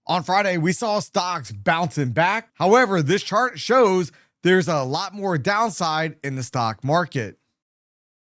On Friday, we saw stocks bouncing back. However, this chart shows there's a lot more downside in the stock market.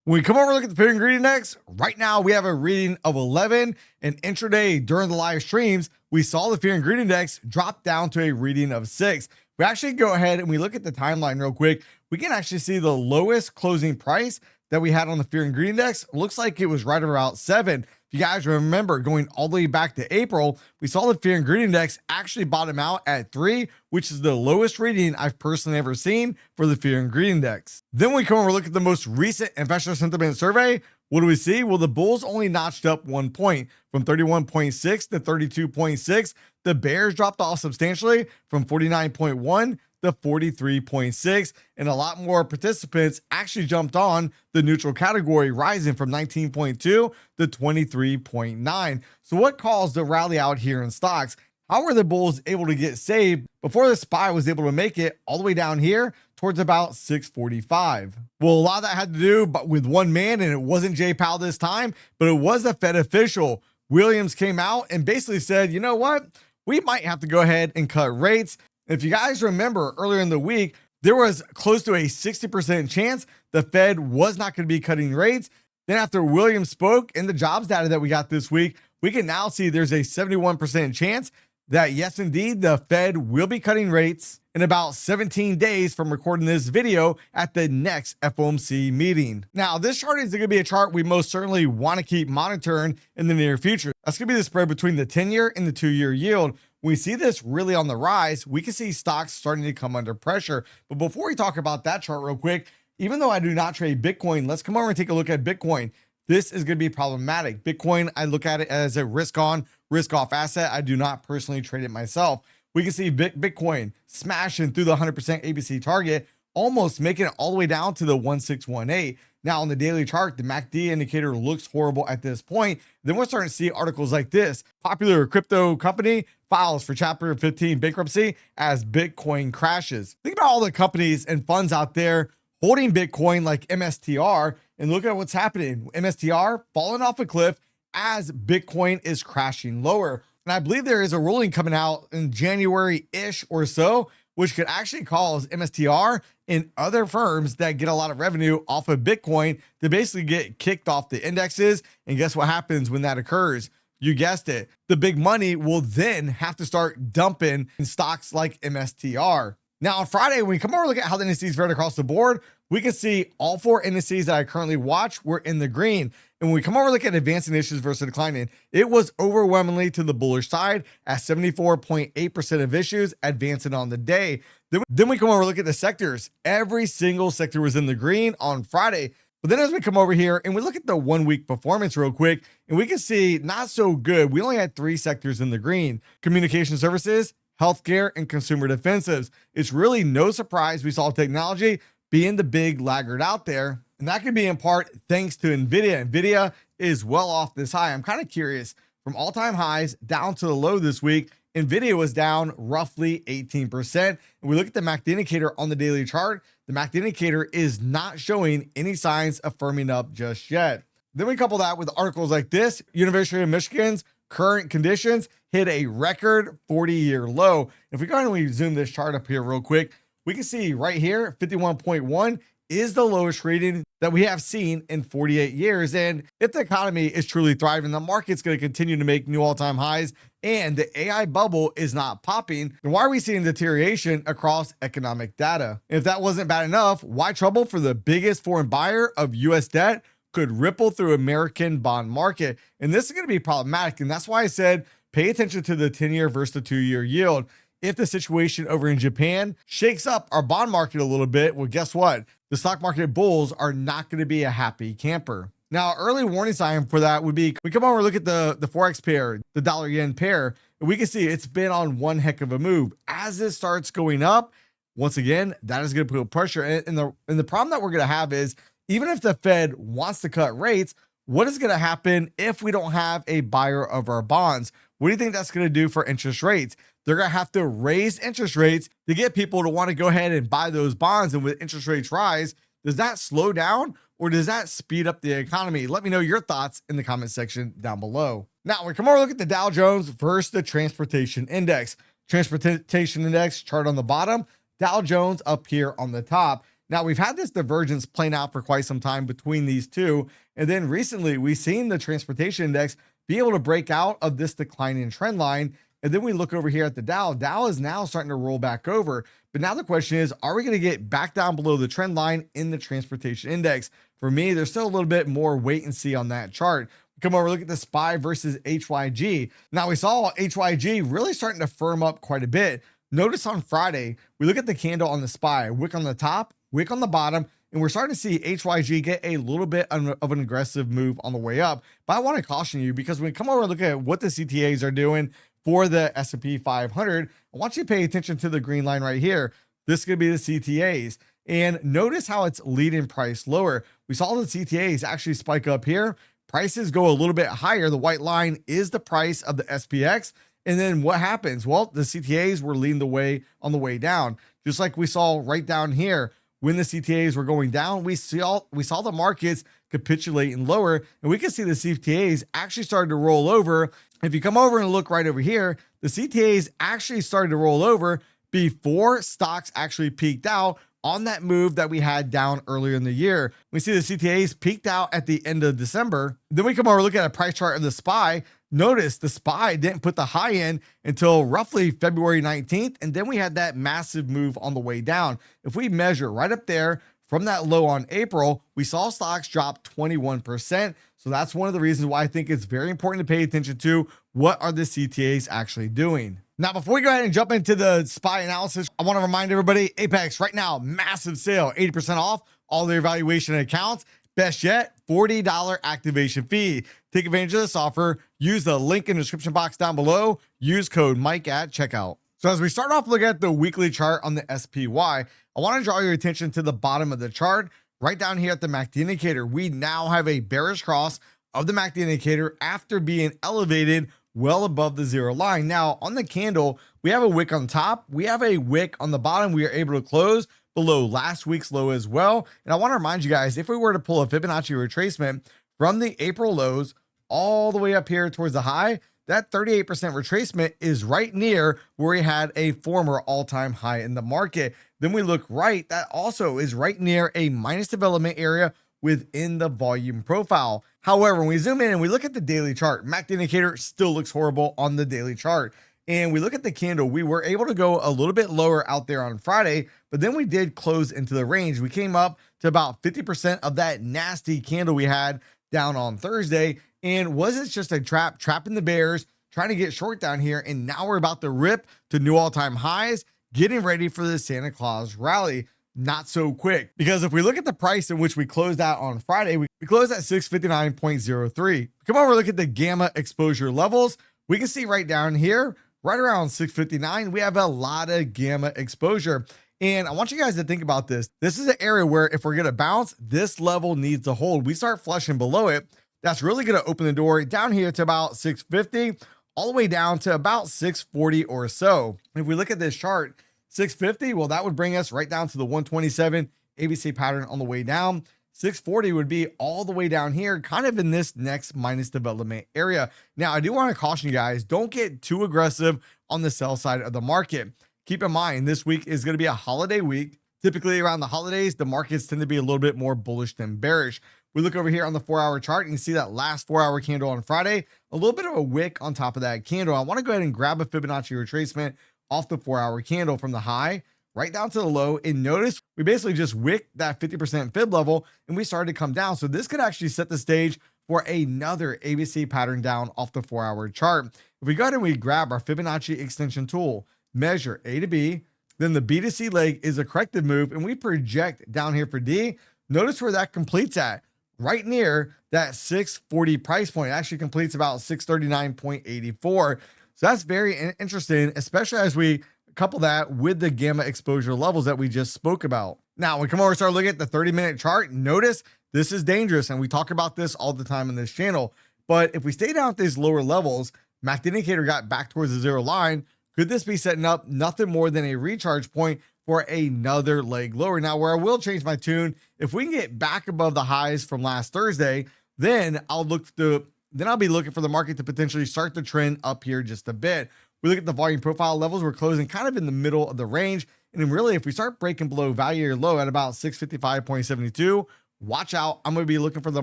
When we come over and look at the fear and greed index, right now we have a reading of 11, and intraday during the live streams, we saw the fear and greed index drop down to a reading of 6. We actually go ahead and we look at the timeline real quick. We can actually see the lowest closing price that we had on the fear and greed index. Looks like it was right around 7. If you guys remember, going all the way back to April, we saw the fear and greed index actually bottom out at 3, which is the lowest reading I've personally ever seen for the fear and greed index. Then we come over and look at the most recent investor sentiment survey. What do we see? Well, the bulls only notched up 1 point from 31.6 to 32.6. The bears dropped off substantially from 49.1 to 43.6, and a lot more participants actually jumped on the neutral category, rising from 19.2 to 23.9. So what caused the rally out here in stocks? How were the bulls able to get saved before the SPY was able to make it all the way down here towards about 645? Well, a lot of that had to do with one man, and it wasn't Jay Powell this time, but it was a Fed official. Williams came out and basically said, you know what? We might have to go ahead and cut rates. If you guys remember earlier in the week, there was close to a 60% chance the Fed was not going to be cutting rates. Then after Williams spoke in the jobs data that we got this week, we can now see there's a 71% chance that yes, indeed, the Fed will be cutting rates in about 17 days from recording this video at the next FOMC meeting. Now, this chart is going to be a chart we most certainly want to keep monitoring in the near future. That's going to be the spread between the 10-year and the 2-year yield. When we see this really on the rise, we can see stocks starting to come under pressure. But before we talk about that chart real quick, even though I do not trade Bitcoin, let's come over and take a look at Bitcoin. This is going to be problematic. Bitcoin, I look at it as a risk on, risk off asset. I do not personally trade it myself. We can see Bitcoin smashing through the 100% ABC target, almost making it all the way down to the 1618. Now on the daily chart, the MACD indicator looks horrible at this point. Then we're starting to see articles like this. Popular crypto company files for Chapter 15 bankruptcy as Bitcoin crashes. Think about all the companies and funds out there holding Bitcoin like MSTR, and look at what's happening. MSTR falling off a cliff as Bitcoin is crashing lower. And I believe there is a ruling coming out in January-ish or so, which could actually cause MSTR and other firms that get a lot of revenue off of Bitcoin to basically get kicked off the indexes. And guess what happens when that occurs? You guessed it. The big money will then have to start dumping in stocks like MSTR. Now on Friday, when we come over and look at how the indices fared across the board, we can see all 4 indices that I currently watch were in the green. And when we come over and look at advancing issues versus declining, it was overwhelmingly to the bullish side at 74.8% of issues advancing on the day. Then we come over and look at the sectors. Every single sector was in the green on Friday. But then as we come over here and we look at the 1 week performance real quick, and we can see not so good. We only had 3 sectors in the green: communication services, healthcare, and consumer defensives. It's really no surprise we saw technology being the big laggard out there. And that can be in part thanks to NVIDIA. NVIDIA is well off this high. I'm kind of curious, from all-time highs down to the low this week, NVIDIA was down roughly 18%. And we look at the MACD indicator on the daily chart. The MACD indicator is not showing any signs of firming up just yet. Then we couple that with articles like this. University of Michigan's current conditions hit a record 40-year low. If we go ahead and we zoom this chart up here real quick, we can see right here, 51.1 is the lowest reading that we have seen in 48 years. And if the economy is truly thriving, the market's going to continue to make new all-time highs, and the AI bubble is not popping, then why are we seeing deterioration across economic data? If that wasn't bad enough, why trouble for the biggest foreign buyer of US debt could ripple through American bond market? And this is going to be problematic. And that's why I said, pay attention to the 10-year versus the 2-year yield. If the situation over in Japan shakes up our bond market a little bit, well, guess what? The stock market bulls are not going to be a happy camper. Now, early warning sign for that would be, we come over and look at the Forex pair, the dollar yen pair, and we can see it's been on one heck of a move. As it starts going up, once again, that is going to put pressure. And the problem that we're going to have is, even if the Fed wants to cut rates, what is going to happen if we don't have a buyer of our bonds? What do you think that's going to do for interest rates? They're going to have to raise interest rates to get people to want to go ahead and buy those bonds. And with interest rates rise, does that slow down or does that speed up the economy? Let me know your thoughts in the comment section down below. Now we come over, look at the Dow Jones versus the transportation index. Transportation index chart on the bottom, Dow Jones up here on the top. Now we've had this divergence playing out for quite some time between these two. And then recently we've seen the transportation index be able to break out of this declining trend line. And then we look over here at the Dow. Dow is now starting to roll back over. But now the question is, are we going to get back down below the trend line in the transportation index? For me, there's still a little bit more wait and see on that chart. Come over, look at the SPY versus HYG. Now we saw HYG really starting to firm up quite a bit. Notice on Friday, we look at the candle on the SPY, wick on the top, wick on the bottom, and we're starting to see HYG get a little bit of an aggressive move on the way up. But I want to caution you, because when we come over and look at what the CTAs are doing for the S&P 500, I want you to pay attention to the green line right here. This is going to be the CTAs. And notice how it's leading price lower. We saw the CTAs actually spike up here. Prices go a little bit higher. The white line is the price of the SPX. And then what happens? Well, the CTAs were leading the way on the way down. Just like we saw right down here, when the CTAs were going down, we saw the markets capitulate and lower, and we can see the CTAs actually started to roll over. If you come over and look right over here, the CTAs actually started to roll over before stocks actually peaked out on that move that we had down earlier in the year. We see the CTAs peaked out at the end of December. Then we come over, look at a price chart of the SPY. Notice the SPY didn't put the high in until roughly February 19th. And then we had that massive move on the way down. If we measure right up there from that low on April, we saw stocks drop 21%. So that's one of the reasons why I think it's very important to pay attention to what are the CTAs actually doing. Now, before we go ahead and jump into the SPY analysis, I want to remind everybody, Apex right now, massive sale, 80% off all their evaluation accounts. Best yet, $40 activation fee. Take advantage of this offer. Use the link in the description box down below. Use code Mike at checkout. So as we start off looking at the weekly chart on the SPY, I want to draw your attention to the bottom of the chart. Right down here at the MACD indicator, we now have a bearish cross of the MACD indicator after being elevated well above the zero line. Now on the candle, we have a wick on top. We have a wick on the bottom. We are able to close below last week's low as well. And I want to remind you guys, if we were to pull a Fibonacci retracement from the April lows all the way up here towards the high, that 38% retracement is right near where we had a former all-time high in the market. Then we look right, that also is right near a minus development area within the volume profile. However, when we zoom in and we look at the daily chart, MACD indicator still looks horrible on the daily chart. And we look at the candle, we were able to go a little bit lower out there on Friday, but then we did close into the range. We came up to about 50% of that nasty candle we had down on Thursday. And was it just a trap, trapping the bears, trying to get short down here? And now we're about to rip to new all-time highs, getting ready for the Santa Claus rally. Not so quick, because if we look at the price in which we closed out on Friday, we closed at 659.03. Come over, look at the gamma exposure levels. We can see right down here, right around 659, we have a lot of gamma exposure. And I want you guys to think about this. This is an area where if we're going to bounce, this level needs to hold. We start flushing below it. That's really going to open the door down here to about 650, all the way down to about 640 or so. If we look at this chart, 650, well, that would bring us right down to the 127 ABC pattern on the way down. 640 would be all the way down here, kind of in this next minus development area. Now, I do want to caution you guys, don't get too aggressive on the sell side of the market. Keep in mind, this week is going to be a holiday week. Typically around the holidays, the markets tend to be a little bit more bullish than bearish. We look over here on the 4-hour chart and you see that last 4-hour candle on Friday, a little bit of a wick on top of that candle. I want to go ahead and grab a Fibonacci retracement off the 4-hour candle from the high right down to the low, and notice we basically just wicked that 50% fib level and we started to come down. So this could actually set the stage for another ABC pattern down off the 4-hour chart. If we go ahead and we grab our Fibonacci extension tool, measure A to B, then the B to C leg is a corrective move, and we project down here for D. Notice where that completes at, right near that 640 price point. It actually completes about 639.84. So that's very interesting, especially as we couple that with the gamma exposure levels that we just spoke about. Now, we come over and start looking at the 30-minute chart. Notice this is dangerous, and we talk about this all the time on this channel. But if we stay down at these lower levels, MACD indicator got back towards the zero line. Could this be setting up nothing more than a recharge point for another leg lower? Now, where I will change my tune, if we can get back above the highs from last Thursday, then I'll look to then I'll be looking for the market to potentially start the trend up here just a bit. We look at the volume profile levels, we're closing kind of in the middle of the range. And then really, if we start breaking below value area low at about 655.72, watch out. I'm going to be looking for the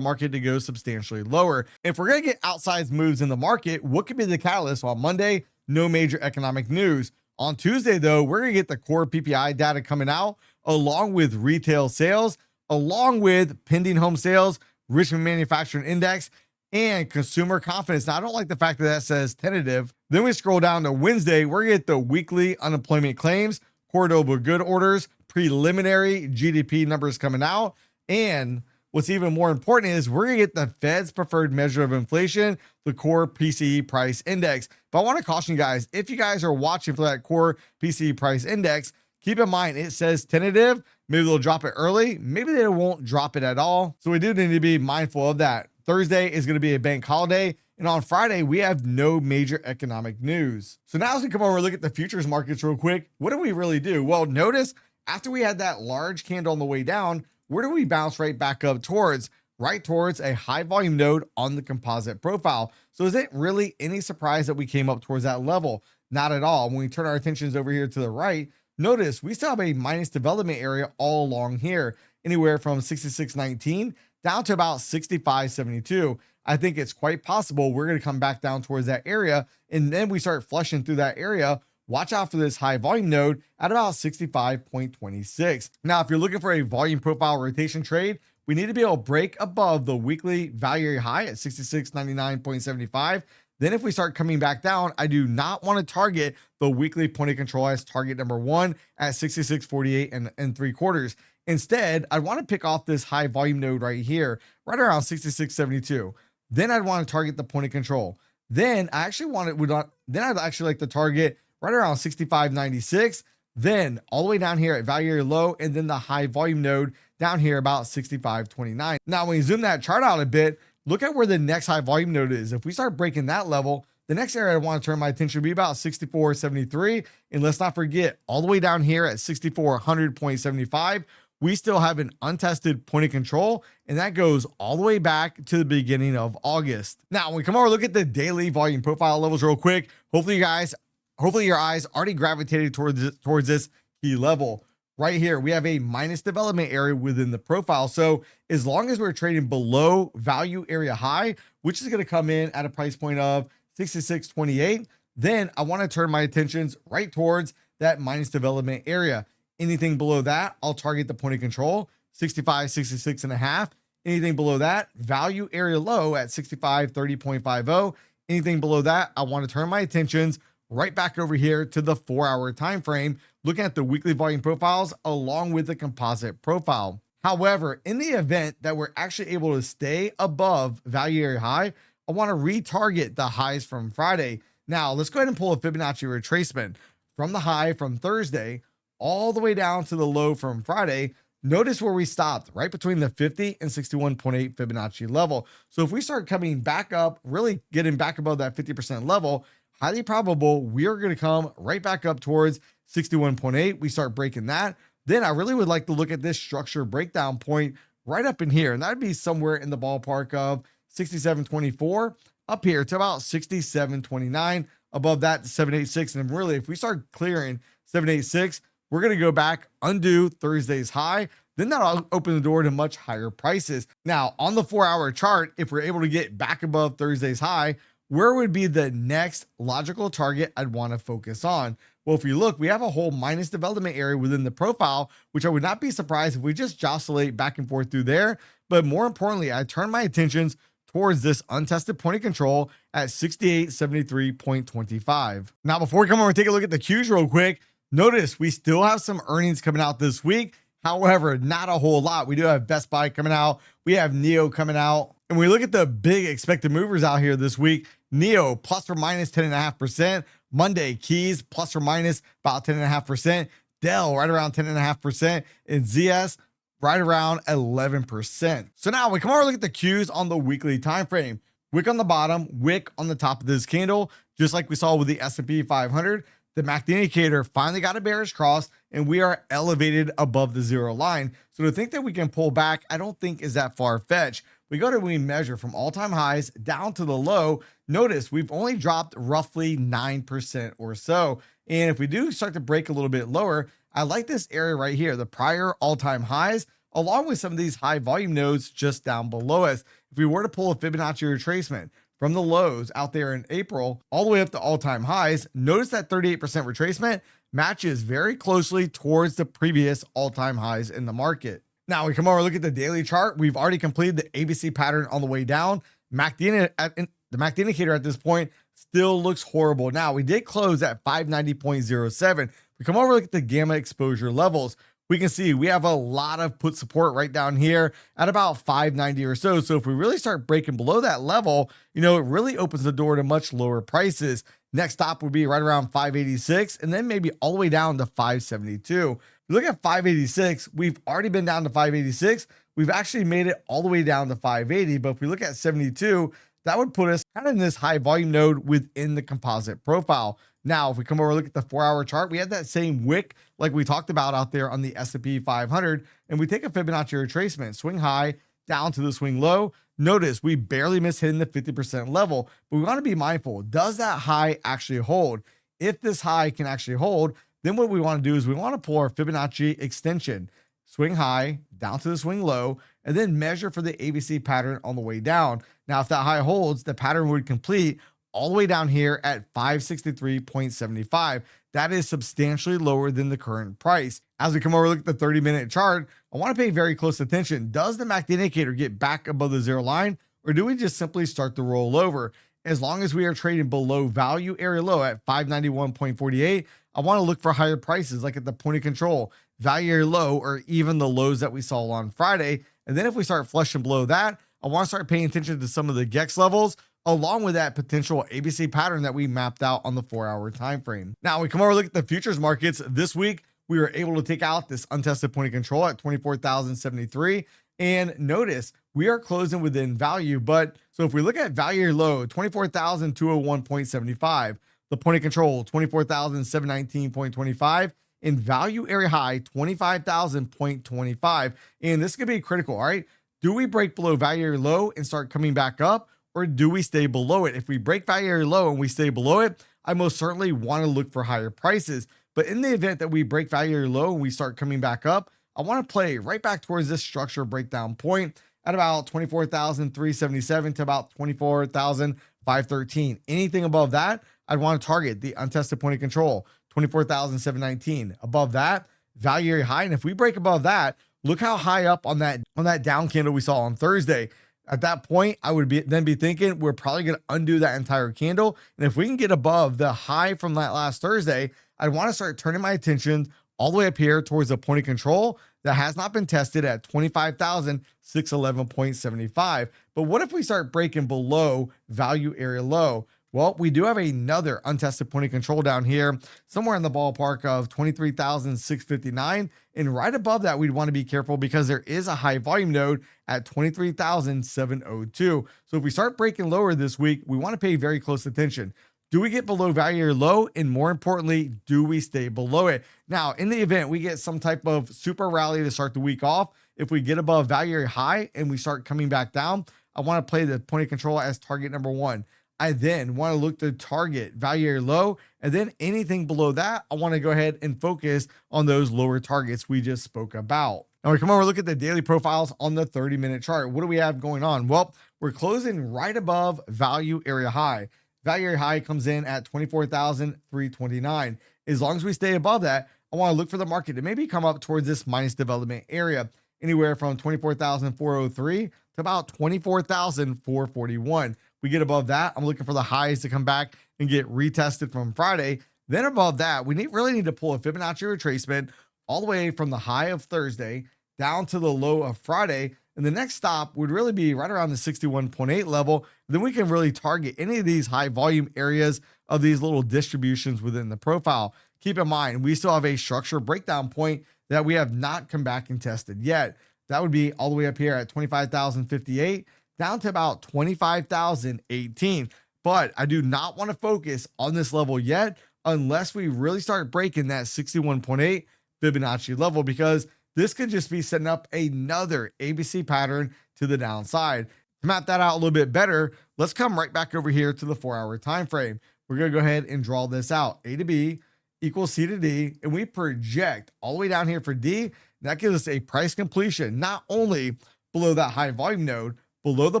market to go substantially lower. If we're going to get outsized moves in the market, what could be the catalyst? On Monday, no major economic news. On Tuesday, though, we're going to get the core PPI data coming out, along with retail sales, along with pending home sales, Richmond Manufacturing Index, and consumer confidence. Now, I don't like the fact that that says tentative. Then we scroll down to Wednesday, we're going to get the weekly unemployment claims, core durable good orders, preliminary GDP numbers coming out. And what's even more important is we're going to get the Fed's preferred measure of inflation, the core PCE price index. But I want to caution you guys, if you guys are watching for that core PCE price index, keep in mind it says tentative. Maybe they'll drop it early. Maybe they won't drop it at all. So we do need to be mindful of that. Thursday is going to be a bank holiday. And on Friday, we have no major economic news. So now as we come over and look at the futures markets real quick, what do we really do? Well, notice after we had that large candle on the way down, where do we bounce right back up towards? Right towards a high volume node on the composite profile. So is it really any surprise that we came up towards that level? Not at all. When we turn our attentions over here to the right, notice we still have a minus development area all along here, anywhere from 66.19 down to about 65.72. I think it's quite possible we're going to come back down towards that area, and then we start flushing through that area. Watch out for this high volume node at about 65.26. Now, if you're looking for a volume profile rotation trade, we need to be able to break above the weekly value area high at 66.99.75. Then if we start coming back down, I do not want to target the weekly point of control as target number one at 66.48 and 3/4. Instead, I want to pick off this high volume node right here, right around 66.72. Then I'd want to target the point of control. Then I actually I'd actually like to target right around 65.96. Then all the way down here at value area low, and then the high volume node down here about 65.29. Now, when you zoom that chart out a bit, look at where the next high volume node is. If we start breaking that level, the next area I want to turn my attention to be about 64.73. And let's not forget, all the way down here at 6400.75, we still have an untested point of control, and that goes all the way back to the beginning of August. Now, when we come over, look at the daily volume profile levels real quick. Hopefully your eyes already gravitated towards this key level. Right here, we have a minus development area within the profile. So as long as we're trading below value area high, which is going to come in at a price point of 66.28, then I want to turn my attentions right towards that minus development area. Anything below that, I'll target the point of control, 65, 66.5. Anything below that, value area low at 65.30.50. Anything below that, I want to turn my attentions right back over here to the 4-hour time frame, looking at the weekly volume profiles along with the composite profile. However, in the event that we're actually able to stay above value area high, I want to retarget the highs from Friday. Now, let's go ahead and pull a Fibonacci retracement from the high from Thursday all the way down to the low from Friday. Notice where we stopped, right between the 50 and 61.8 Fibonacci level. So if we start coming back up, really getting back above that 50% level, highly probable we are going to come right back up towards 61.8. We start breaking that. Then I really would like to look at this structure breakdown point right up in here. And that'd be somewhere in the ballpark of 67.24 up here to about 67.29. Above that, 786. And really, if we start clearing 786, we're going to go back, undo Thursday's high. Then that'll open the door to much higher prices. Now, on the 4-hour chart, if we're able to get back above Thursday's high, where would be the next logical target I'd want to focus on? Well, if you look, we have a whole minus development area within the profile, which I would not be surprised if we just oscillate back and forth through there. But more importantly, I turn my attentions towards this untested point of control at 68.73.25. Now, before we come over and take a look at the Qs real quick, notice we still have some earnings coming out this week. However, not a whole lot. We do have Best Buy coming out. We have NEO coming out. And we look at the big expected movers out here this week. NEO plus or minus 10.5%. Monday, Keys plus or minus about 10.5%. Dell right around 10.5%. And ZS right around 11%. So now we come over and look at the Qs on the weekly time frame. Wick on the bottom, wick on the top of this candle, just like we saw with the S&P 500. The MACD indicator finally got a bearish cross, and we are elevated above the zero line. So to think that we can pull back, I don't think is that far-fetched. we go to, we measure from all-time highs down to the low. Notice we've only dropped roughly 9% or so. And if we do start to break a little bit lower, I like this area right here, the prior all-time highs, along with some of these high volume nodes just down below us. If we were to pull a Fibonacci retracement from the lows out there in April all the way up to all-time highs, notice that 38% retracement matches very closely towards the previous all-time highs in the market. Now we come over and look at the daily chart. We've already completed the ABC pattern on the way down. The MACD indicator at this point still looks horrible. Now we did close at 590.07. We come over and look at the gamma exposure levels. We can see we have a lot of put support right down here at about 590 or so. So if we really start breaking below that level, it really opens the door to much lower prices. Next stop would be right around 586 and then maybe all the way down to 572. If you look at 586, we've already been down to 586. We've actually made it all the way down to 580. But if we look at 72, that would put us kind of in this high volume node within the composite profile. Now, if we come over and look at the 4-hour chart, we have that same wick like we talked about out there on the S&P 500, and we take a Fibonacci retracement, swing high down to the swing low. Notice we barely miss hitting the 50% level, but we want to be mindful. Does that high actually hold? If this high can actually hold, then what we want to do is we want to pull our Fibonacci extension, swing high down to the swing low, and then measure for the ABC pattern on the way down. Now, if that high holds, the pattern would complete all the way down here at 563.75. That is substantially lower than the current price. As we come over and look at the 30-minute chart, I want to pay very close attention. Does the MACD indicator get back above the zero line, or do we just simply start to roll over? As long as we are trading below value area low at 591.48, I want to look for higher prices like at the point of control, value area low, or even the lows that we saw on Friday. And then if we start flushing below that, I want to start paying attention to some of the GEX levels, along with that potential ABC pattern that we mapped out on the 4-hour time frame. Now we come over and look at the futures markets. This week, we were able to take out this untested point of control at 24,073. And notice we are closing within value. But so if we look at value low, 24,201.75, the point of control, 24,719.25, and value area high, 25,000.25. And this could be critical. All right. Do we break below value area low and start coming back up? Or do we stay below it? If we break value area low and we stay below it, I most certainly want to look for higher prices. But in the event that we break value area low and we start coming back up, I want to play right back towards this structure breakdown point at about 24,377 to about 24,513. Anything above that, I'd want to target the untested point of control, 24,719. Above that, value area high. And if we break above that, look how high up on that down candle we saw on Thursday. At that point, I would be thinking we're probably going to undo that entire candle. And if we can get above the high from that last Thursday, I'd want to start turning my attention all the way up here towards the point of control that has not been tested at 25,611.75. But what if we start breaking below value area low? Well, we do have another untested point of control down here, somewhere in the ballpark of 23,659. And right above that, we'd want to be careful because there is a high volume node at 23,702. So if we start breaking lower this week, we want to pay very close attention. Do we get below value area low? And more importantly, do we stay below it? Now, in the event we get some type of super rally to start the week off, if we get above value area high and we start coming back down, I want to play the point of control as target number one. I then want to look to target value area low, and then anything below that, I want to go ahead and focus on those lower targets we just spoke about. Now we come over and look at the daily profiles on the 30-minute chart. What do we have going on? Well, we're closing right above value area high. Value area high comes in at 24,329. As long as we stay above that, I want to look for the market to maybe come up towards this minus development area, anywhere from 24,403 to about 24,441. We get above that, I'm looking for the highs to come back and get retested from Friday. Then above that, we really need to pull a Fibonacci retracement all the way from the high of Thursday down to the low of Friday. And the next stop would really be right around the 61.8 level. Then we can really target any of these high volume areas of these little distributions within the profile. Keep in mind, we still have a structure breakdown point that we have not come back and tested yet. That would be all the way up here at 25,058 down to about 25,018. But I do not want to focus on this level yet unless we really start breaking that 61.8 Fibonacci level, because this could just be setting up another ABC pattern to the downside. To map that out a little bit better, let's come right back over here to the 4-hour time frame. We're going to go ahead and draw this out. A to B equals C to D, and we project all the way down here for D. That gives us a price completion, not only below that high volume node, below the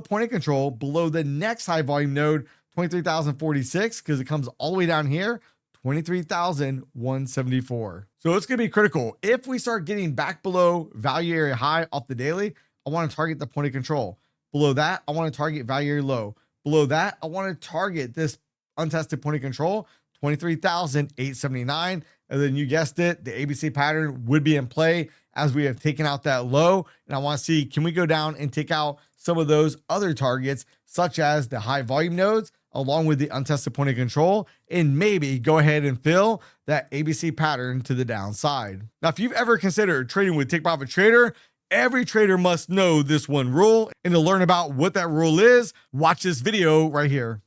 point of control, below the next high volume node, 23,046, because it comes all the way down here, 23,174. So it's going to be critical. If we start getting back below value area high off the daily, I want to target the point of control. Below that, I want to target value area low. Below that, I want to target this untested point of control, 23,879. And then you guessed it, the ABC pattern would be in play as we have taken out that low. And I want to see, can we go down and take out some of those other targets, such as the high volume nodes, along with the untested point of control, and maybe go ahead and fill that ABC pattern to the downside. Now, if you've ever considered trading with Take Profit Trader, every trader must know this one rule. And to learn about what that rule is, watch this video right here.